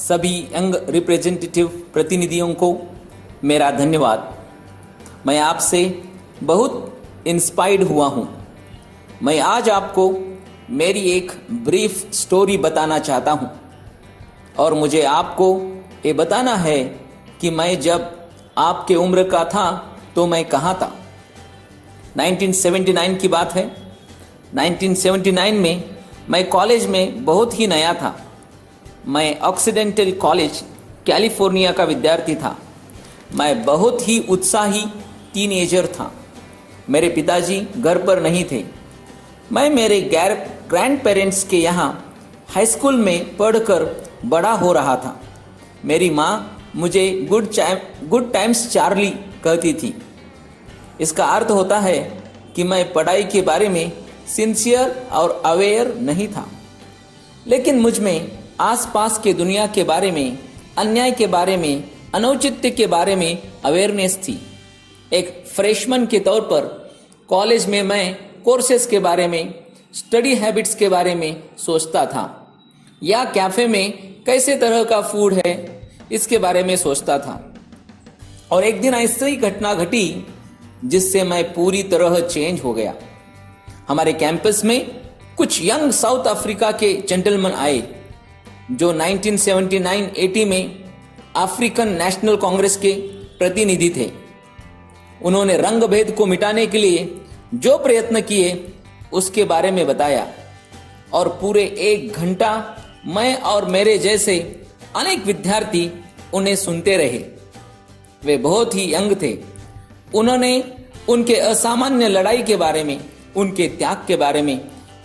सभी young representative प्रतिनिधियों को मेरा धन्यवाद। मैं आपसे बहुत इंस्पायर्ड हुआ हूँ। मैं आज आपको मेरी एक ब्रीफ स्टोरी बताना चाहता हूँ और मुझे आपको ये बताना है कि मैं जब आपके उम्र का था तो मैं कहाँ था। 1979 की बात है। 1979 में मैं कॉलेज में बहुत ही नया था। मैं ऑक्सीडेंटल कॉलेज कैलिफोर्निया का विद्यार्थी था। मैं बहुत ही उत्साही टीनेजर था। मेरे पिताजी घर पर नहीं थे। मैं मेरे ग्रैंड पेरेंट्स के यहाँ हाई स्कूल में पढ़कर बड़ा हो रहा था। मेरी माँ मुझे गुड टाइम्स चार्ली कहती थी। इसका अर्थ होता है कि मैं पढ़ाई के बारे में सिंसियर और अवेयर नहीं था, लेकिन मुझ में आसपास के दुनिया के बारे में, अन्याय के बारे में, अनौचित्य के बारे में अवेयरनेस थी। एक फ्रेशमैन के तौर पर कॉलेज में मैं कोर्सेस के बारे में, स्टडी हैबिट्स के बारे में सोचता था, या कैफ़े में कैसे तरह का फूड है इसके बारे में सोचता था। और एक दिन ऐसी घटना घटी जिससे मैं पूरी तरह चेंज हो गया। हमारे कैंपस में कुछ यंग साउथ अफ्रीका के जेंटलमैन आए जो 1979-80 में अफ्रीकन नेशनल कांग्रेस के प्रतिनिधि थे। उन्होंने रंग भेद को मिटाने के लिए जो प्रयत्न किए उसके बारे में बताया और पूरे 1 घंटा मैं और मेरे जैसे अनेक विद्यार्थी उन्हें सुनते रहे। वे बहुत ही यंग थे। उन्होंने उनके असामान्य लड़ाई के बारे में, उनके त्याग के बारे में,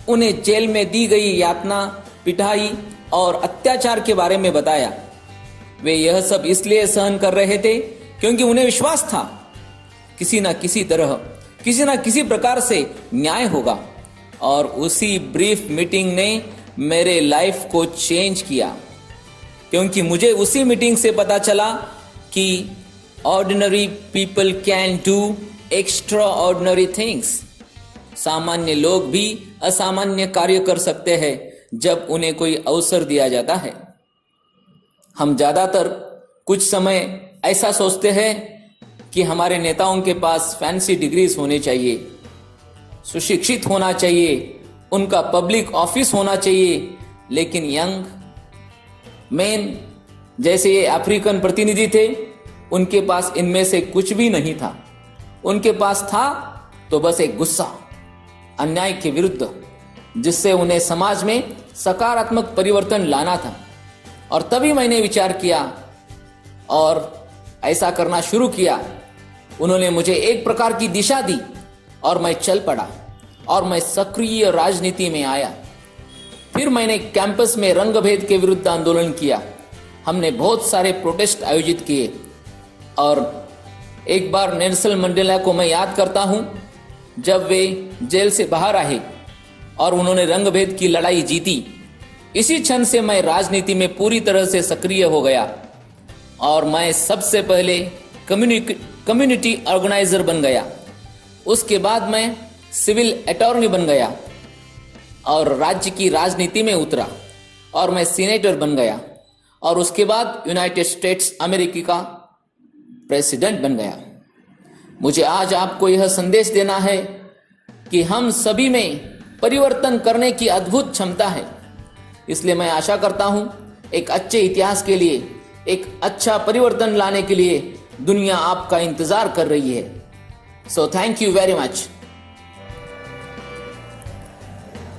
उन्हें जेल में दी गई यातना, पिटाई और अत्याचार के बारे में बताया। वे यह सब इसलिए सहन कर रहे थे क्योंकि उन्हें विश्वास था किसी न किसी तरह, किसी न किसी प्रकार से न्याय होगा। और उसी ब्रीफ मीटिंग ने मेरे लाइफ को चेंज किया, क्योंकि मुझे उसी मीटिंग से पता चला कि ordinary people can do extra ordinary things. सामान्य लोग भी असामान्य कार्य कर सकते हैं जब उन्हें कोई अवसर दिया जाता है। हम ज़्यादातर कुछ समय ऐसा सोचते हैं कि हमारे नेताओं के पास फैंसी डिग्रीज होने चाहिए, सुशिक्षित होना चाहिए, उनका पब्लिक ऑफिस होना चाहिए, लेकिन यंग मैन जैसे ये अफ्रीकन प्रतिनिधि थे, उनके पास इनमें से कुछ भी नहीं था। उनके पास था तो बस एक गुस्सा अन्याय के विरुद्ध, जिससे उन्हें समाज में सकारात्मक परिवर्तन लाना था। और तभी मैंने विचार किया और ऐसा करना शुरू किया। उन्होंने मुझे एक प्रकार की दिशा दी और मैं चल पड़ा और मैं सक्रिय राजनीति में आया। फिर मैंने कैंपस में रंगभेद के विरुद्ध आंदोलन किया। हमने बहुत सारे प्रोटेस्ट आयोजित किए और एक बार नेल्सन मंडेला को मैं याद करता हूँ, जब वे जेल से बाहर आए और उन्होंने रंगभेद की लड़ाई जीती। इसी क्षण से मैं राजनीति में पूरी तरह से सक्रिय हो गया और मैं सबसे पहले कम्युनिटी ऑर्गेनाइजर बन गया। उसके बाद मैं सिविल अटॉर्नी बन गया और राज्य की राजनीति में उतरा और मैं सीनेटर बन गया और उसके बाद यूनाइटेड स्टेट्स अमेरिका का प्रेसिडेंट बन गया। मुझे आज आपको यह संदेश देना है कि हम सभी में परिवर्तन करने की अद्भुत क्षमता है। इसलिए मैं आशा करता हूं एक अच्छे इतिहास के लिए, एक अच्छा परिवर्तन लाने के लिए दुनिया आपका इंतजार कर रही है। So thank you very much.